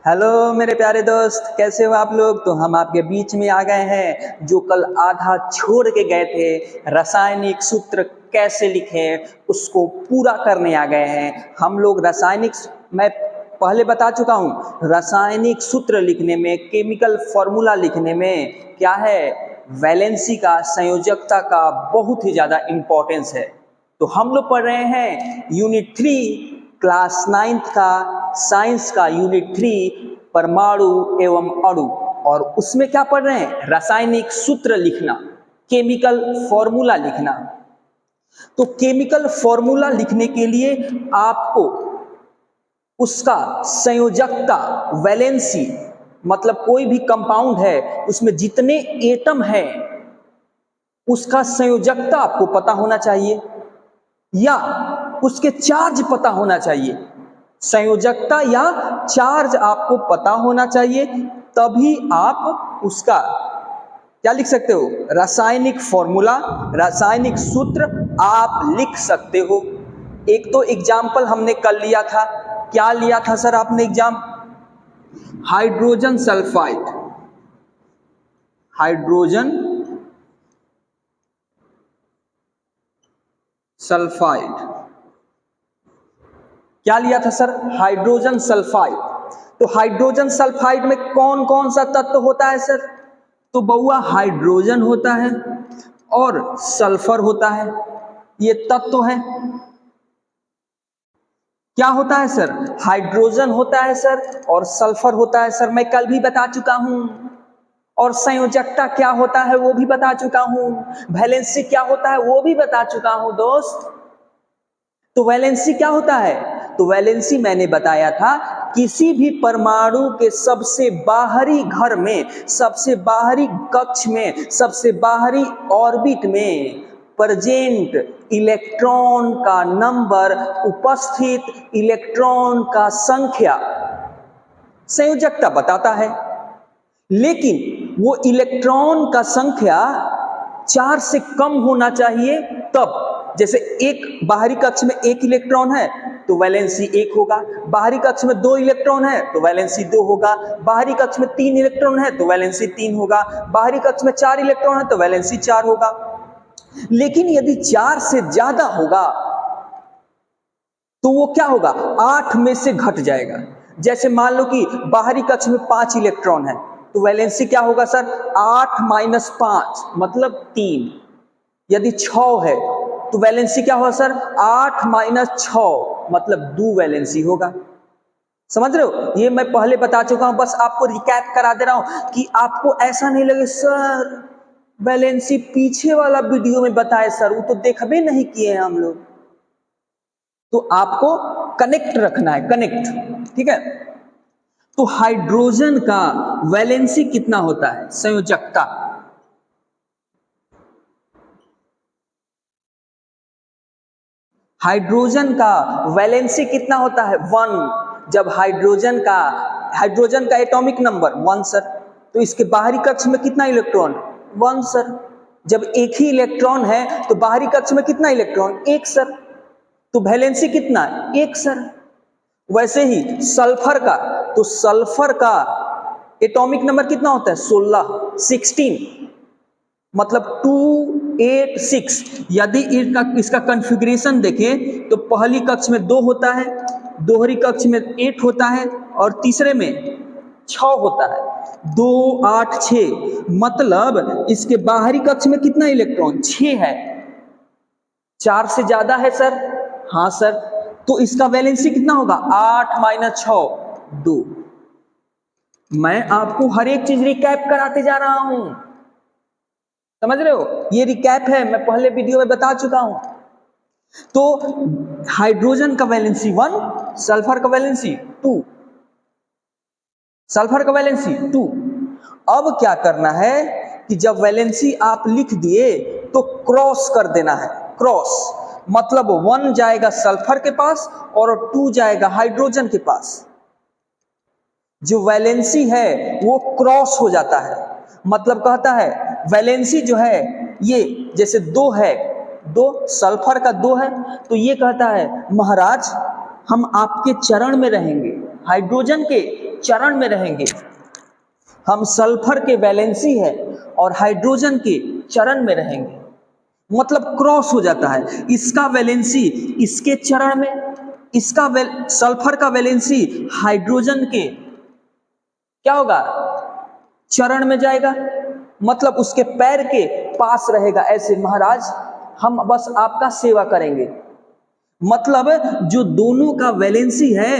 Hello मेरे प्यारे दोस्त, कैसे हो आप लोग। तो हम आपके बीच में आ गए हैं जो कल आधा छोड़ के गए थे। रासायनिक सूत्र कैसे लिखें उसको पूरा करने आ गए हैं हम लोग। मैं पहले बता चुका हूँ, रासायनिक सूत्र लिखने में, केमिकल फॉर्मूला लिखने में क्या है, वैलेंसी का, संयोजकता का बहुत ही ज़्यादा इम्पोर्टेंस है। तो हम लोग पढ़ रहे हैं यूनिट 3 क्लास 9th का साइंस का यूनिट 3 परमाणु एवं अणु, और उसमें क्या पढ़ रहे हैं, रासायनिक सूत्र लिखना, केमिकल फॉर्मूला लिखना। तो केमिकल फॉर्मूला लिखने के लिए आपको उसका संयोजकता, वैलेंसी, मतलब कोई भी कंपाउंड है उसमें जितने एटम हैं उसका संयोजकता आपको पता होना चाहिए या उसके चार्ज पता होना चाहिए। संयोजकता या चार्ज आपको पता होना चाहिए, तभी आप उसका क्या लिख सकते हो, रासायनिक फॉर्मूला, रासायनिक सूत्र आप लिख सकते हो। एक तो एग्जाम्पल हमने कल लिया था, क्या लिया था सर आपने exam, hydrogen sulphide. Hydrogen sulphide क्या लिया था सर, हाइड्रोजन सल्फाइड। तो हाइड्रोजन सल्फाइड में कौन कौन सा तत्व होता है सर, तो बउआ हाइड्रोजन होता है और सल्फर होता है, ये तत्व है। क्या होता है सर, हाइड्रोजन होता है सर और सल्फर होता है सर, मैं कल भी बता चुका हूं। और संयोजकता क्या होता है वो भी बता चुका हूं, वैलेंसी क्या होता है वो भी बता चुका हूं दोस्त। तो वैलेंसी क्या होता है, तो वैलेंसी मैंने बताया था, किसी भी परमाणु के सबसे बाहरी घर में, सबसे बाहरी कक्ष में, सबसे बाहरी ऑर्बिट में प्रेजेंट इलेक्ट्रॉन का नंबर, उपस्थित इलेक्ट्रॉन का संख्या संयोजकता बताता है। लेकिन वो इलेक्ट्रॉन का संख्या 4 से कम होना चाहिए तब। जैसे एक बाहरी कक्ष में 1 इलेक्ट्रॉन है तो वैलेंसी 1 होगा, बाहरी कक्ष में 2 इलेक्ट्रॉन है तो वैलेंसी 2 होगा, बाहरी कक्ष में 3 इलेक्ट्रॉन है तो वैलेंसी 3 होगा, बाहरी कक्ष में 4 इलेक्ट्रॉन है तो वैलेंसी 4 होगा। लेकिन यदि 4 से ज्यादा होगा तो वो क्या होगा, 8 में से घट जाएगा। जैसे मान लो कि बाहरी कक्ष में 5 इलेक्ट्रॉन है तो वैलेंसी क्या होगा सर, 8 - 5 मतलब 3। यदि 6 है तो वैलेंसी क्या होगा सर, 8 - 6 मतलब 2 वैलेंसी होगा। समझ रहे हो, ये मैं पहले बता चुका हूं, बस आपको रिकैप करा दे रहा हूं कि आपको ऐसा नहीं लगे सर वैलेंसी पीछे वाला वीडियो में बताए सर, वो तो देखबे नहीं किए हैं हम लोग। तो आपको कनेक्ट रखना है, कनेक्ट, ठीक है। तो हाइड्रोजन का वैलेंसी कितना होता है, संयोजकता, हाइड्रोजन का वैलेंसी कितना होता है, 1। जब हाइड्रोजन का एटॉमिक नंबर 1 सर, तो इसके बाहरी कक्ष में कितना इलेक्ट्रॉन, 1 सर। जब एक ही इलेक्ट्रॉन है तो बाहरी कक्ष में कितना इलेक्ट्रॉन, 1 सर, तो वैलेंसी कितना, 1 सर। वैसे ही सल्फर का, तो सल्फर का एटॉमिक नंबर कितना होता है, 16 मतलब 286। यदि इसका कॉन्फ़िगरेशन देखें तो पहली कक्ष में 2 होता है, दोहरी कक्ष में 8 होता है और तीसरे में 6 होता है, 2 8 6, मतलब इसके बाहरी कक्ष में कितना इलेक्ट्रॉन, 6 है। 4 से ज्यादा है सर, हाँ सर, तो इसका वैलेंसी कितना होगा, 8 - 6 2। मैं आपको हर एक चीज रिकैप कराते जा रहा हूं, समझ रहे हो, ये रिकैप है, मैं पहले वीडियो में बता चुका हूं। तो हाइड्रोजन का वैलेंसी 1, सल्फर का वैलेंसी 2, सल्फर का वैलेंसी 2। अब क्या करना है कि जब वैलेंसी आप लिख दिए तो क्रॉस कर देना है, क्रॉस मतलब 1 जाएगा सल्फर के पास और 2 जाएगा हाइड्रोजन के पास। जो वैलेंसी है वो क्रॉस हो जाता है, मतलब कहता है वैलेंसी जो है ये जैसे 2 है, 2 सल्फर का 2 है, तो ये कहता है महाराज हम आपके चरण में रहेंगे, हाइड्रोजन के चरण में रहेंगे। हम सल्फर के वैलेंसी है और हाइड्रोजन के चरण में रहेंगे, मतलब क्रॉस हो जाता है। इसका वैलेंसी इसके चरण में, इसका सल्फर का वैलेंसी हाइड्रोजन के क्या होगा, चरण में जाएगा, मतलब उसके पैर के पास रहेगा। ऐसे महाराज हम बस आपका सेवा करेंगे। मतलब जो दोनों का वैलेंसी है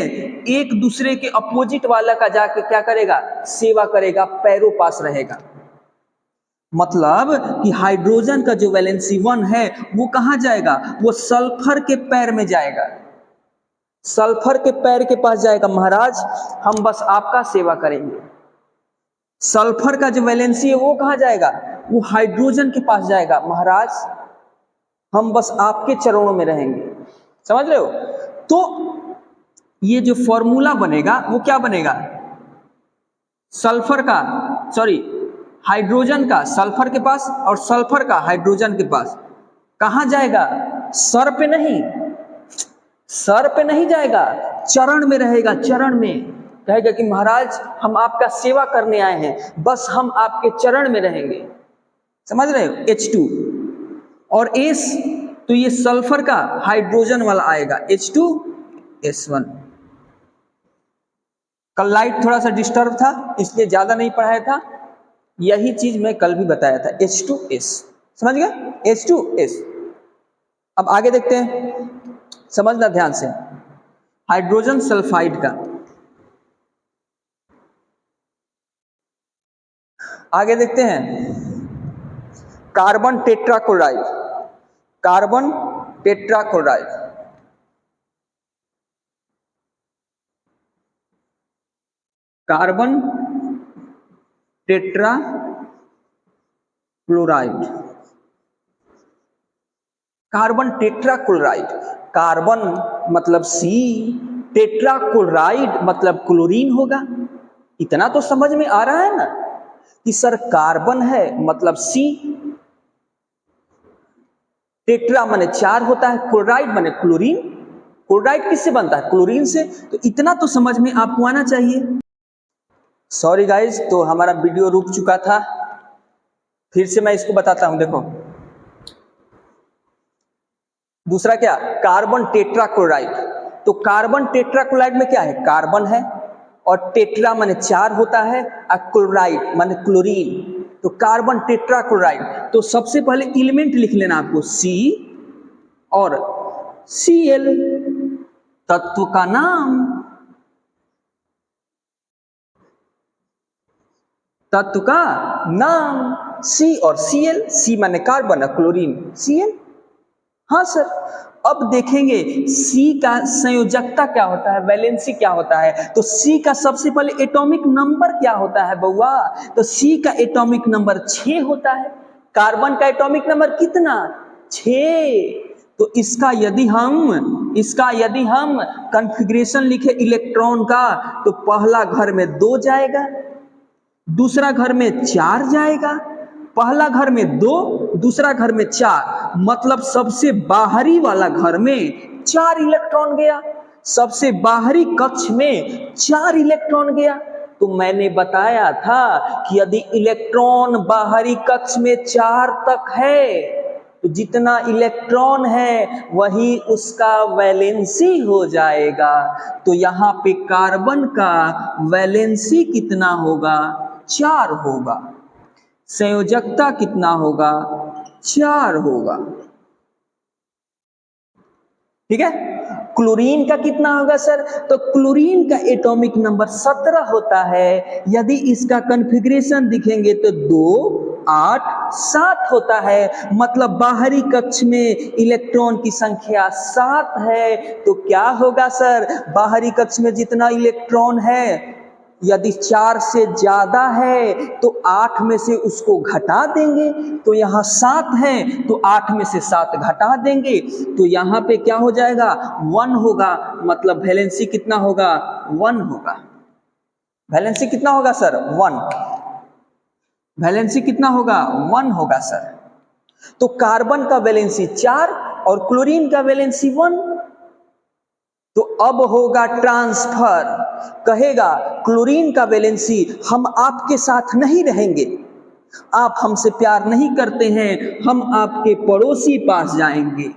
एक दूसरे के अपोजिट वाला का जाके क्या करेगा, सेवा करेगा, पैरों पास रहेगा। मतलब कि हाइड्रोजन का जो वैलेंसी 1 है वो कहां जाएगा, वो सल्फर के पैर में जाएगा, सल्फर के पैर के पास जाएगा। महाराज हम बस आपका सेवा करेंगे। सल्फर का जो वैलेंसी है वो कहां जाएगा, वो हाइड्रोजन के पास जाएगा। महाराज हम बस आपके चरणों में रहेंगे। समझ रहे हो? तो ये जो फॉर्मूला बनेगा वो क्या बनेगा, सल्फर का, सॉरी हाइड्रोजन का सल्फर के पास और सल्फर का हाइड्रोजन के पास कहां जाएगा, सर पे नहीं, सर पे नहीं जाएगा, चरण में रहेगा। चरण में कहेगा कि महाराज हम आपका सेवा करने आए हैं, बस हम आपके चरण में रहेंगे। समझ रहे हो? H2 और S, तो ये सल्फर का हाइड्रोजन वाला आएगा H2S1। कल लाइट थोड़ा सा डिस्टर्ब था इसलिए ज्यादा नहीं पढ़ाया था, यही चीज मैं कल भी बताया था, H2S। समझ गए? H2S। अब आगे देखते हैं, समझना ध्यान से, हाइड्रोजन सल्फाइड का। आगे देखते हैं, carbon tetrachloride, carbon tetrachloride, carbon tetrachloride, carbon tetrachloride, carbon मतलब C, टेट्राक्लोराइड मतलब क्लोरीन होगा। इतना तो समझ में आ रहा है ना कि सर कार्बन है मतलब C, टेट्रा माने 4 होता है, क्लोराइड माने क्लोरीन, क्लोराइड किससे बनता है, क्लोरीन से। तो इतना तो समझ में आपको आना चाहिए। सॉरी गाइज, तो हमारा वीडियो रुक चुका था, फिर से मैं इसको बताता हूं। देखो दूसरा क्या, कार्बन टेट्राक्लोराइड। तो कार्बन टेट्राक्लोराइड में क्या है, कार्बन है और टेट्रा माने 4 होता है और क्लोराइड माने क्लोरीन, तो कार्बन टेट्राक्लोराइड। तो सबसे पहले एलिमेंट लिख लेना आपको C और Cl, तत्व का नाम, तत्व का नाम C और Cl, C माने कार्बन और क्लोरीन Cl। हाँ सर, अब देखेंगे C का संयोजकता क्या होता है, वैलेंसी क्या होता है। तो C का सबसे पहले एटॉमिक नंबर क्या होता है बउआ, तो C का एटॉमिक नंबर 6 होता है। कार्बन का एटॉमिक नंबर कितना, 6। तो इसका यदि हम कॉन्फ़िगरेशन लिखे इलेक्ट्रॉन का, तो पहला घर में 2 जाएगा, दूसरा घर में 4 जाएगा, पहला घर में 2, दूसरा घर में 4, मतलब सबसे बाहरी वाला घर में 4 इलेक्ट्रॉन गया, सबसे बाहरी कक्ष में 4 इलेक्ट्रॉन गया। तो मैंने बताया था कि यदि इलेक्ट्रॉन बाहरी कक्ष में 4 तक है तो जितना इलेक्ट्रॉन है वही उसका वैलेंसी हो जाएगा। तो यहाँ पे कार्बन का वैलेंसी कितना होगा, 4 होगा। संयोजकता कितना होगा, 4 होगा। ठीक है। क्लोरीन का कितना होगा सर, तो क्लोरीन का एटॉमिक नंबर 17 होता है। यदि इसका कॉन्फ़िगरेशन दिखेंगे तो 2, 8, 7 होता है, मतलब बाहरी कक्ष में इलेक्ट्रॉन की संख्या 7 है। तो क्या होगा सर, बाहरी कक्ष में जितना इलेक्ट्रॉन है यदि 4 से ज्यादा है तो 8 में से उसको घटा देंगे, तो यहाँ 7 है तो 8 में से 7 घटा देंगे, तो यहाँ पे क्या हो जाएगा, 1 होगा। मतलब वैलेंसी कितना होगा, 1 होगा। वैलेंसी कितना होगा सर, 1। वैलेंसी कितना होगा, 1 होगा सर। तो कार्बन का वैलेंसी 4 और क्लोरीन का वैलेंसी 1। तो अब होगा ट्रांसफर, कहेगा क्लोरीन का वैलेंसी हम आपके साथ नहीं रहेंगे, आप हमसे प्यार नहीं करते हैं, हम आपके पड़ोसी पास जाएंगे।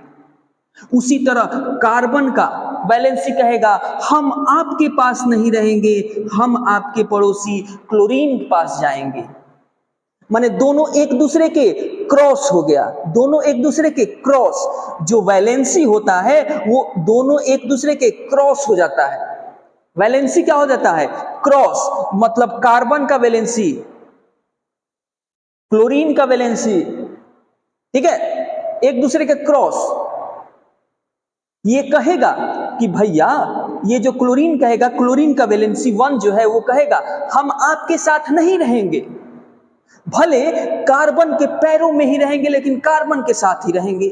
उसी तरह कार्बन का वैलेंसी कहेगा हम आपके पास नहीं रहेंगे, हम आपके पड़ोसी क्लोरीन के पास जाएंगे। माने दोनों एक दूसरे के क्रॉस हो गया, दोनों एक दूसरे के क्रॉस, जो वैलेंसी होता है वो दोनों एक दूसरे के क्रॉस हो जाता है। वैलेंसी क्या हो जाता है? क्रॉस, मतलब कार्बन का वैलेंसी क्लोरीन का वैलेंसी, ठीक है, एक दूसरे के क्रॉस। ये कहेगा कि भैया ये जो क्लोरीन कहेगा, क्लोरीन का वैलेंसी 1 जो है वो कहेगा हम आपके साथ नहीं रहेंगे, भले कार्बन के पैरों में ही रहेंगे लेकिन कार्बन के साथ ही रहेंगे।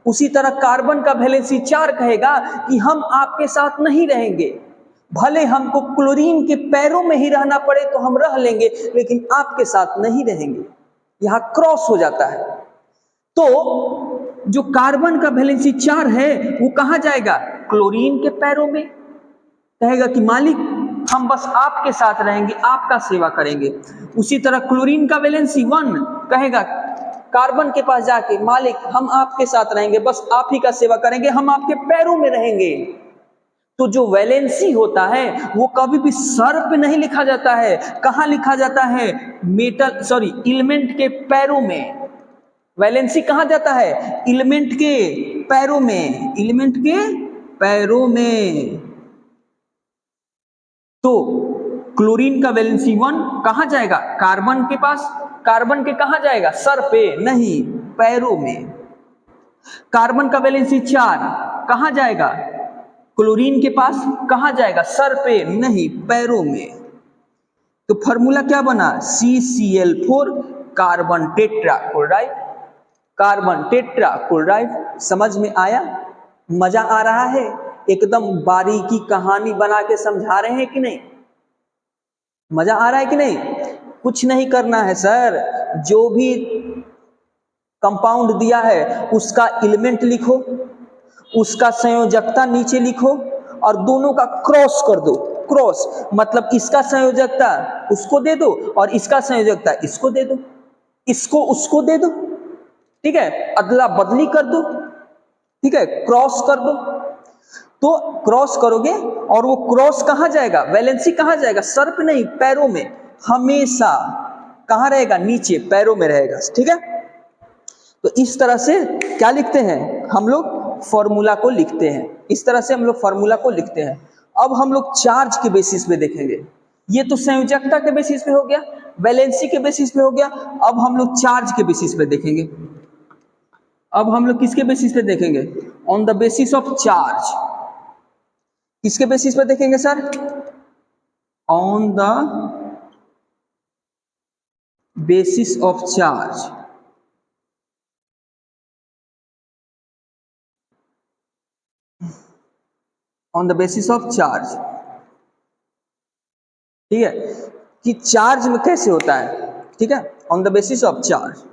उसी तरह कार्बन का वैलेंसी 4 कहेगा कि हम आपके साथ नहीं रहेंगे, भले हमको क्लोरीन के पैरों में ही रहना पड़े तो हम रह लेंगे लेकिन आपके साथ नहीं रहेंगे। यहां क्रॉस हो जाता है। तो जो कार्बन का वैलेंसी 4 है वो कहां जाएगा? क्लोरीन के पैरों में, कहेगा कि मालिक हम बस आपके साथ रहेंगे, आपका सेवा करेंगे। उसी तरह क्लोरीन का वैलेंसी 1 कहेगा कार्बन के पास जाके मालिक हम आपके साथ रहेंगे, बस आप ही का सेवा करेंगे, हम आपके पैरों में रहेंगे। तो जो वैलेंसी होता है वो कभी भी सर पे नहीं लिखा जाता है, कहां लिखा जाता है? एलिमेंट के पैरों में। वैलेंसी कहां जाता है? एलिमेंट के पैरों में, एलिमेंट के पैरों में। तो क्लोरीन का वैलेंसी 1 कहां जाएगा? कार्बन के पास। कार्बन के कहां जाएगा? सर पे नहीं, पैरों में। कार्बन का वैलेंसी 4 कहां जाएगा? क्लोरीन के पास। कहां जाएगा? सर पे नहीं, पैरों में। तो फॉर्मूला क्या बना? CCl4 carbon tetra chloride, carbon tetra chloride. समझ में आया? मजा आ रहा है? एकदम बारीकी कहानी बना के समझा रहे हैं कि नहीं? मजा आ रहा है कि नहीं? कुछ नहीं करना है सर, जो भी कंपाउंड दिया है उसका एलिमेंट लिखो, उसका संयोजकता नीचे लिखो और दोनों का क्रॉस कर दो। क्रॉस मतलब इसका संयोजकता उसको दे दो और इसका संयोजकता इसको दे दो, इसको उसको दे दो, ठीक है, अदला बदली कर दो, ठीक है, क्रॉस कर दो। तो क्रॉस करोगे और वो क्रॉस कहां जाएगा? वैलेंसी कहां जाएगा? सर पे नहीं, पैरों में। हमेशा कहां रहेगा? नीचे, पैरों में रहेगा, ठीक है। तो इस तरह से क्या लिखते हैं हम लोग? फॉर्मूला को लिखते हैं। इस तरह से हम लोग फॉर्मूला को लिखते हैं। अब हम लोग चार्ज के बेसिस पे देखेंगे। ये तो संयोजकता के बेसिस पे हो गया, वैलेंसी के बेसिस पे हो गया। अब हम लोग चार्ज के बेसिस पे देखेंगे। अब हम लोग किसके बेसिस पे देखेंगे? On the basis of charge. किसके बेसिस पे देखेंगे sir? On the basis of charge. On the basis of charge, ठीक है, कि चार्ज में कैसे होता है, ठीक है, on the basis of charge.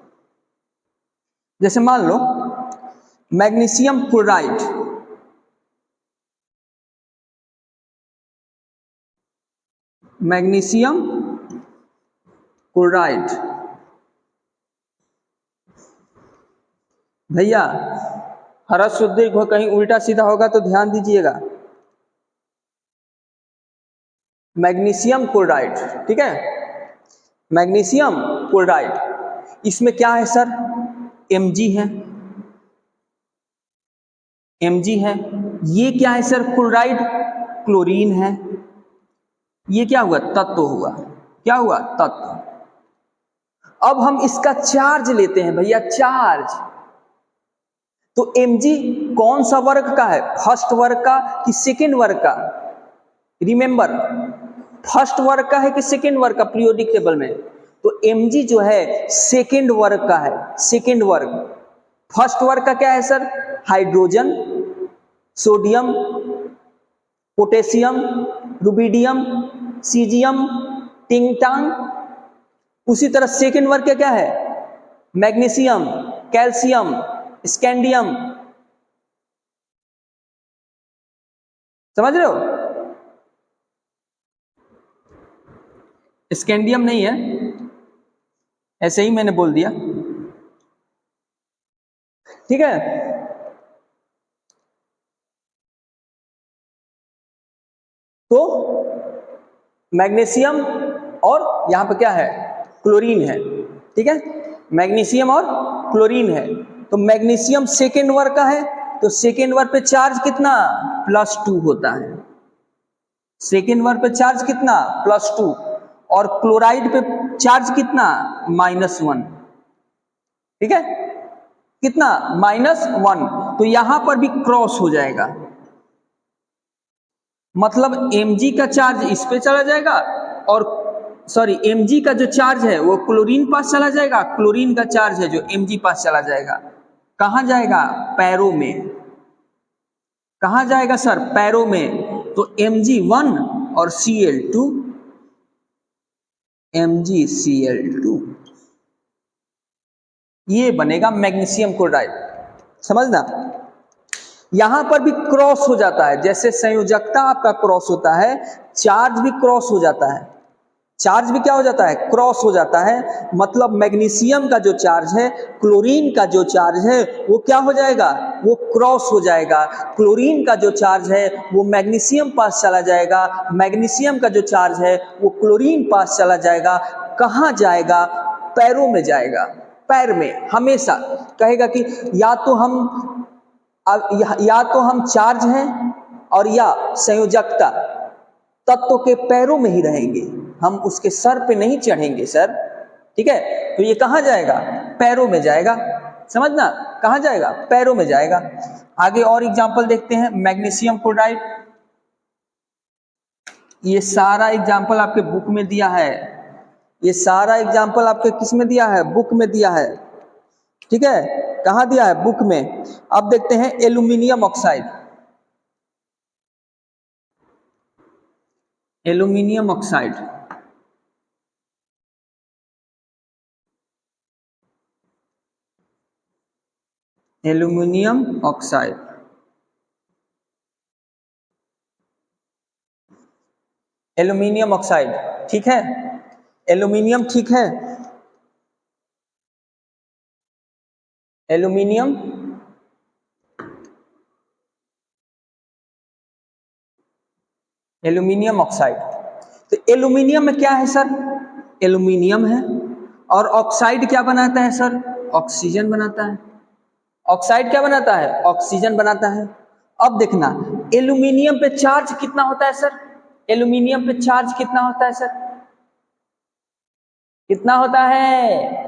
जैसे मान लो मैग्नीशियम क्लोराइड, मैग्नीशियम क्लोराइड, भैया ह्रस्व दीर्घ कहीं उल्टा सीधा होगा तो ध्यान दीजिएगा। मैग्नीशियम क्लोराइड, ठीक है, मैग्नीशियम क्लोराइड, इसमें क्या है सर? Mg है, Mg है। ये क्या है सर? क्लोराइड, क्लोरीन है। ये क्या हुआ? तत्व हुआ। क्या हुआ? तत्व। अब हम इसका चार्ज लेते हैं भैया, चार्ज। तो Mg कौन सा वर्ग का है? फर्स्ट वर्ग का कि सेकेंड वर्ग का? रिमेंबर, फर्स्ट वर्ग का है कि सेकेंड वर्ग का पीरियोडिक टेबल में? तो Mg जो है सेकेंड वर्ग का है, सेकेंड वर्ग। फर्स्ट वर्ग का क्या है sir? Hydrogen, sodium, potassium, rubidium, caesium, टिंगटांग। उसी तरह सेकेंड वर्ग का क्या है? Magnesium, calcium, scandium. समझ रहे हो? स्कैंडियम नहीं है, ऐसे ही मैंने बोल दिया, ठीक है। तो मैग्नीशियम और यहां पे क्या है, क्लोरीन है, ठीक है। मैग्नीशियम और क्लोरीन है, तो मैग्नीशियम सेकेंड वर्ग का है, तो सेकेंड वर्ग पे चार्ज कितना, +2 होता है। सेकेंड वर्ग पे चार्ज कितना, +2, और क्लोराइड पे चार्ज कितना, -1, ठीक है, कितना, -1। तो यहां पर भी क्रॉस हो जाएगा, मतलब Mg का चार्ज इस पे चला जाएगा, और सॉरी Mg का जो चार्ज है वो क्लोरीन पास चला जाएगा, क्लोरीन का चार्ज है जो Mg पास चला जाएगा, कहां जाएगा, पैरों में। कहां जाएगा सर, पैरों में। तो Mg1 और Cl2, MgCl2, ये बनेगा मैग्नीशियम क्लोराइड, समझना। यहां पर भी क्रॉस हो जाता है, जैसे संयोजकता आपका क्रॉस होता है, चार्ज भी क्रॉस हो जाता है, चार्ज भी क्या हो जाता है, क्रॉस हो जाता है। मतलब मैग्नीशियम का जो चार्ज है, क्लोरीन का जो चार्ज है, वो क्या हो जाएगा, वो क्रॉस हो जाएगा। क्लोरीन का जो चार्ज है वो मैग्नीशियम पास चला जाएगा, मैग्नीशियम का जो चार्ज है वो क्लोरीन पास चला जाएगा। कहां जाएगा, पैरों में जाएगा, पैर में हमेशा। कहेगा कि या तो हम चार्ज हैं और या संयोजकता, तत्व के पैरों में ही रहेंगे, हम उसके सर पे नहीं चढ़ेंगे सर, ठीक है। तो ये कहां जाएगा, पैरों में जाएगा, समझना, कहां जाएगा, पैरों में जाएगा। आगे और एग्जांपल देखते हैं, मैग्नीशियम क्लोराइड। ये सारा एग्जांपल आपके बुक में दिया है, ये सारा एग्जांपल आपके किस में दिया है, बुक में दिया है, ठीक है। कहां दिया है, बुक में। अब देखते हैं aluminium oxide. Aluminium oxide, aluminium oxide, aluminium oxide, ठीक है। एल्यूमिनियम, ठीक है, एल्यूमिनियम, एल्यूमिनियम ऑक्साइड। तो एल्यूमिनियम में क्या है सर, एल्यूमिनियम है, और ऑक्साइड क्या बनाता है सर, ऑक्सीजन बनाता है। ऑक्साइड क्या बनाता है, ऑक्सीजन बनाता है। अब देखना, एल्यूमिनियम पे चार्ज कितना होता है सर, एल्यूमिनियम पे चार्ज कितना होता है सर, कितना होता है।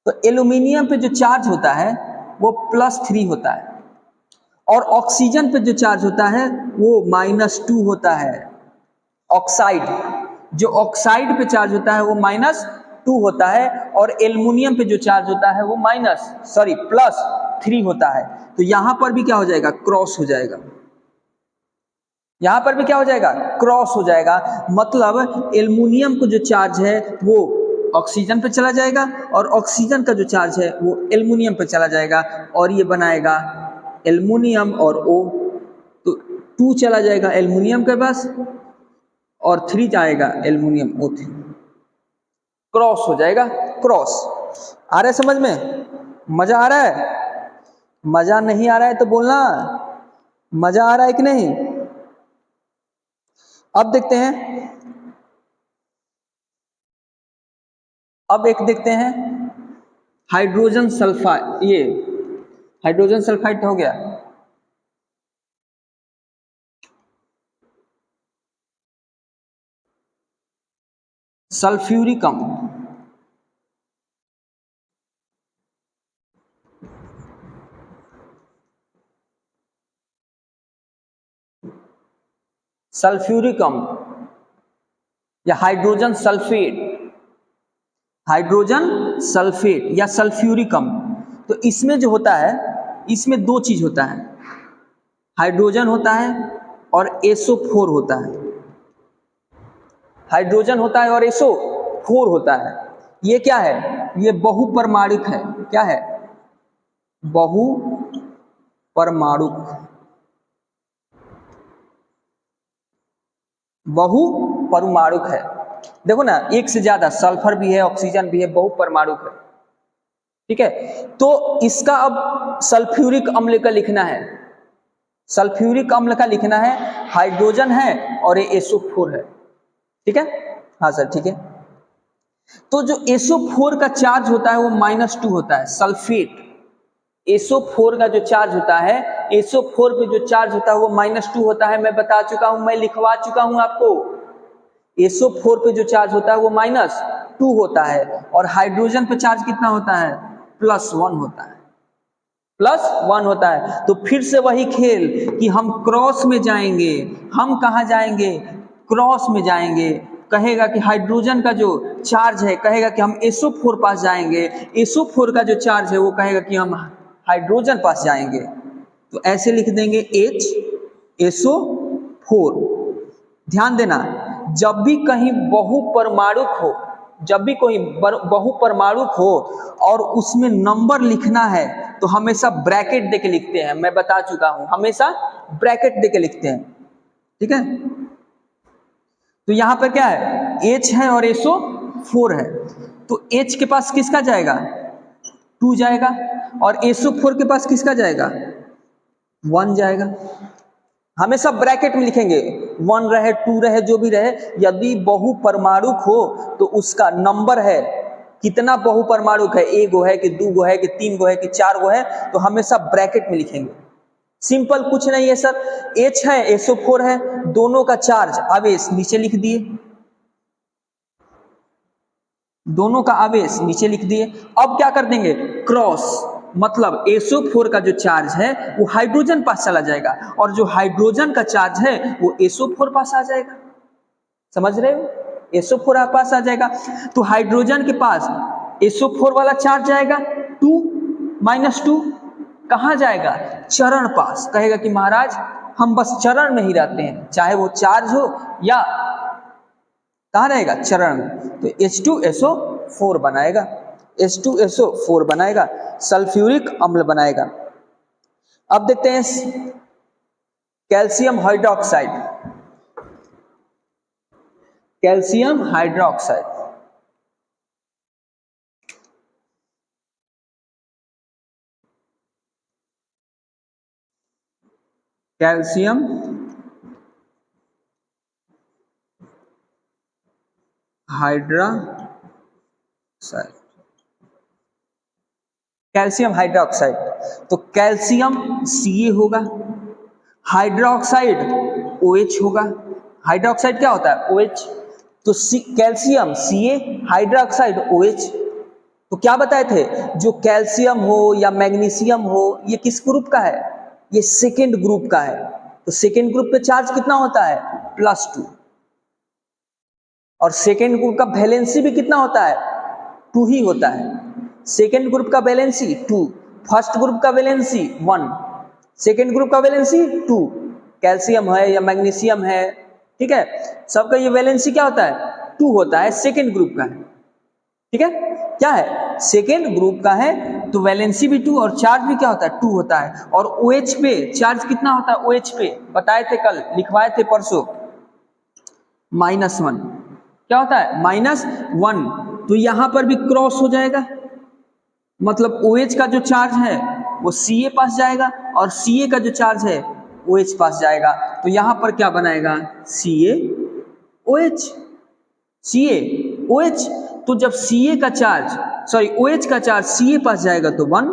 तो एल्यूमिनियम पे जो चार्ज होता है वो +3 होता है, और ऑक्सीजन पे जो चार्ज होता है वो -2 होता है। ऑक्साइड, जो ऑक्साइड पे चार्ज होता है वो -2 होता है, और एल्युमिनियम पे जो चार्ज होता है वो +3 होता है। तो यहां पर भी क्या हो जाएगा, क्रॉस हो जाएगा, यहां पर भी क्या हो जाएगा, क्रॉस हो जाएगा। मतलब एल्युमिनियम को जो चार्ज है वो ऑक्सीजन पे चला जाएगा, और ऑक्सीजन का जो चार्ज है वो एल्युमिनियम पे चला जाएगा, और ये बनाएगा एल्युमिनियम और O। तो 2 चला जाएगा एल्युमिनियम के पास, और 3 जाएगा एल्युमिनियम O3, क्रॉस हो जाएगा, क्रॉस। आ रहा है समझ में, मजा आ रहा है, मजा नहीं आ रहा है तो बोलना, मजा आ रहा है कि नहीं। अब देखते हैं, अब एक देखते हैं हाइड्रोजन सल्फाइड। ये हाइड्रोजन सल्फाइड हो गया, सल्फ्यूरिकम, सल्फ्यूरिकम या हाइड्रोजन सल्फेट, हाइड्रोजन सल्फेट या सल्फ्यूरिकम। तो इसमें जो होता है, इसमें 2 चीज होता है, हाइड्रोजन होता है और SO4 होता है, हाइड्रोजन होता है और SO4 होता है। ये क्या है, ये बहुपरमाणुक है, क्या है, बहुपरमाणुक, बहुपरमाणुक है। देखो ना, एक से ज्यादा सल्फर भी है, ऑक्सीजन भी है, बहुपरमाणुक है। ठीक है, तो इसका अब सल्फ्यूरिक अम्ल का लिखना है, सल्फ्यूरिक अम्ल का लिखना है, हाइड्रोजन है और ये SO4 है। ठीक है, हाँ सर ठीक है। तो जो SO4 का चार्ज होता है वो -2 होता है, सल्फेट। SO4 का जो चार्ज होता है, SO4 पे जो चार्ज होता है वो -2 होता है। मैं बता चुका हूं, मैं लिखवा चुका हूं आपको। SO4 पे जो चार्ज होता है वो -2 होता है, और हाइड्रोजन पे चार्ज कितना होता है? +1 होता है, +1 होता है। तो फिर से वही खेल कि हम क्रॉस में जाएंगे। हम कहाँ जाएंगे? क्रॉस में जाएंगे। कहेगा कि हाइड्रोजन का जो चार्ज है, कहेगा कि हम SO4 पास जाएंगे। SO4 का जो चार्ज है वो कहेगा कि हम हाइड्रोजन पास जाएंगे। तो ऐसे लिख देंगे HSO4। ध्यान देना, जब भी कहीं बहुपरमाणुक हो, जब भी कोई बहुपरमाणुक हो और उसमें नंबर लिखना है तो हमेशा ब्रैकेट देके लिखते हैं। मैं बता चुका हूं, हमेशा ब्रैकेट देके लिखते हैं। ठीक है, तो यहां पर क्या है? H है और SO4 है, तो H के पास किसका जाएगा? 2 जाएगा, और SO4 के पास किसका जाएगा? 1 जाएगा। हमेशा ब्रैकेट में लिखेंगे, 1 रहे 2 रहे जो भी रहे। यदि बहुपरमाणुक हो तो उसका नंबर है, कितना बहुपरमाणुक है, 1 गो है कि 2 गो है कि 3 गो है कि 4 गो है, तो हमेशा ब्रैकेट में लिखेंगे। सिंपल, कुछ नहीं है सर। H है, SO4 है, दोनों का चार्ज आवेश नीचे लिख दिए, दोनों का आवेश नीचे लिख दिए। अब क्या कर देंगे? क्रॉस, मतलब SO4 का जो चार्ज है वो हाइड्रोजन पास चला जाएगा, और जो हाइड्रोजन का चार्ज है वो SO4 पास आ जाएगा। समझ रहे हो? SO4 पास आ जाएगा। तो हाइड्रोजन के पास SO4 वाला चार्ज जाएगा 2, -2 कहां जाएगा? चरण पास। कहेगा कि महाराज हम बस चरण में ही रहते हैं, चाहे वो चार्ज हो या कहाँ रहेगा? चरण में। तो H2SO4 बनाएगा, H2SO4 बनाएगा, सल्फ्यूरिक अम्ल बनाएगा। अब देखते हैं calcium hydroxide. Calcium hydroxide, calcium hydroxide, calcium hydroxide. तो कैल्शियम Ca होगा, हाइड्रोक्साइड OH होगा। हाइड्रोक्साइड क्या होता है? OH। तो कैल्शियम Ca, हाइड्रोक्साइड OH। तो क्या बताए थे? जो कैल्शियम हो या मैग्नीशियम हो, ये किस ग्रुप का है? ये सेकेंड ग्रुप का है। तो सेकेंड ग्रुप पे चार्ज कितना होता है? +2। और सेकेंड ग्रुप का वैलेंसी भी कितना होता है? 2 ही होता है। सेकेंड ग्रुप का वैलेंसी 2, फर्स्ट ग्रुप का वैलेंसी 1, सेकेंड ग्रुप का वैलेंसी 2। कैल्शियम है या मैग्नीशियम है, ठीक है, सबका ये वैलेंसी क्या होता है? 2 होता है, सेकेंड ग्रुप का है। ठीक है, क्या है? सेकेंड ग्रुप का है, तो वैलेंसी भी 2 और चार्ज भी क्या होता है? 2 होता है। और OH पे चार्ज कितना होता है? OH पे बताए थे कल, लिखवाए थे परसों, -1। क्या होता है? -1। तो यहां पर भी क्रॉस हो जाएगा, मतलब OH का जो चार्ज है वो Ca पास जाएगा, और Ca का जो चार्ज है OH पास जाएगा। तो यहां पर क्या बनाएगा? CaOH, CaOH। तो जब Ca का चार्ज, सॉरी OH का चार्ज Ca पास जाएगा तो 1,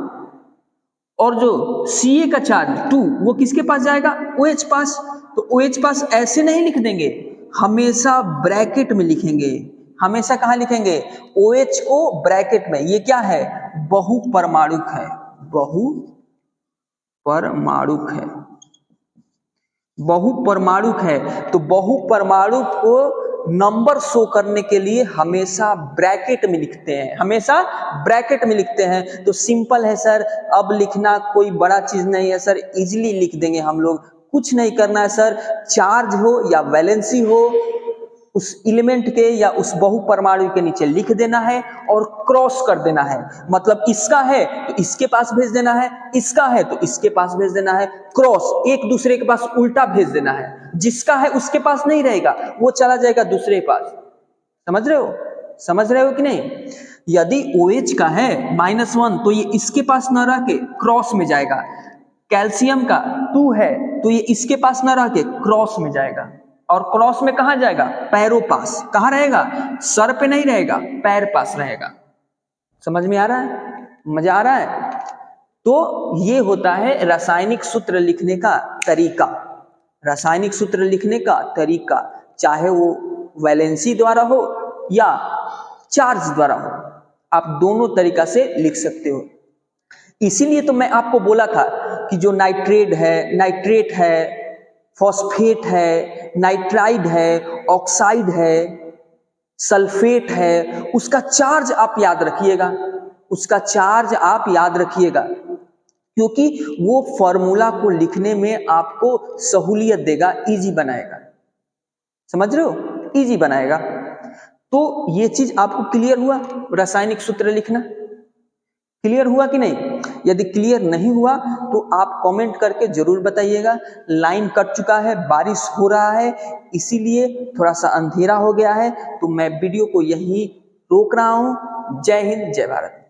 और जो Ca का चार्ज 2 वो किसके पास जाएगा? OH पास। तो OH पास ऐसे नहीं लिख देंगे, हमेशा ब्रैकेट में लिखेंगे। हमेशा कहां लिखेंगे? OH को ब्रैकेट में। ये क्या है? बहुपरमाणुक है, बहुपरमाणुक है, बहुपरमाणुक है। तो बहुपरमाणुक को नंबर शो करने के लिए हमेशा ब्रैकेट में लिखते हैं, हमेशा ब्रैकेट में लिखते हैं। तो सिंपल है सर, अब लिखना कोई बड़ा चीज नहीं है सर, इजीली लिख देंगे हम लोग। कुछ नहीं करना है सर, चार्ज हो या वैलेंसी हो, उस एलिमेंट के या उस बहुपरमाणु के नीचे लिख देना है और क्रॉस कर देना है। मतलब इसका है तो इसके पास भेज देना है, इसका है तो इसके पास भेज देना है। क्रॉस, एक दूसरे के पास उल्टा भेज देना है। जिसका है उसके पास नहीं रहेगा, वो चला जाएगा दूसरे के पास। समझ रहे हो कि नहीं? यदि OH का है -1 तो ये इसके पास न रह के क्रॉस में जाएगा। कैल्शियम का 2 है तो ये इसके पास न रह के क्रॉस में जाएगा, और क्रॉस में कहां जाएगा? पैरों पास। कहां रहेगा? सर पे नहीं रहेगा, पैर पास रहेगा। समझ में आ रहा है? मजा आ रहा है? तो ये होता है रासायनिक सूत्र लिखने का तरीका। रासायनिक सूत्र लिखने का तरीका, चाहे वो वैलेंसी द्वारा हो या चार्ज द्वारा हो, आप दोनों तरीका से लिख सकते हो। इसीलिए तो मैं आपको बोला था कि जो नाइट्रेट है, फॉस्फेट है, नाइट्राइड है, ऑक्साइड है, सल्फेट है, उसका चार्ज आप याद रखिएगा, क्योंकि वो फॉर्मूला को लिखने में आपको सहूलियत देगा, इजी बनाएगा। समझ रहे हो? इजी बनाएगा। तो ये चीज आपको क्लियर हुआ? रासायनिक सूत्र लिखना क्लियर हुआ कि नहीं? यदि क्लियर नहीं हुआ तो आप कमेंट करके जरूर बताइएगा। लाइन कट चुका है, बारिश हो रहा है, इसीलिए थोड़ा सा अंधेरा हो गया है, तो मैं वीडियो को यहीं रोक रहा हूं। जय हिंद, जय भारत।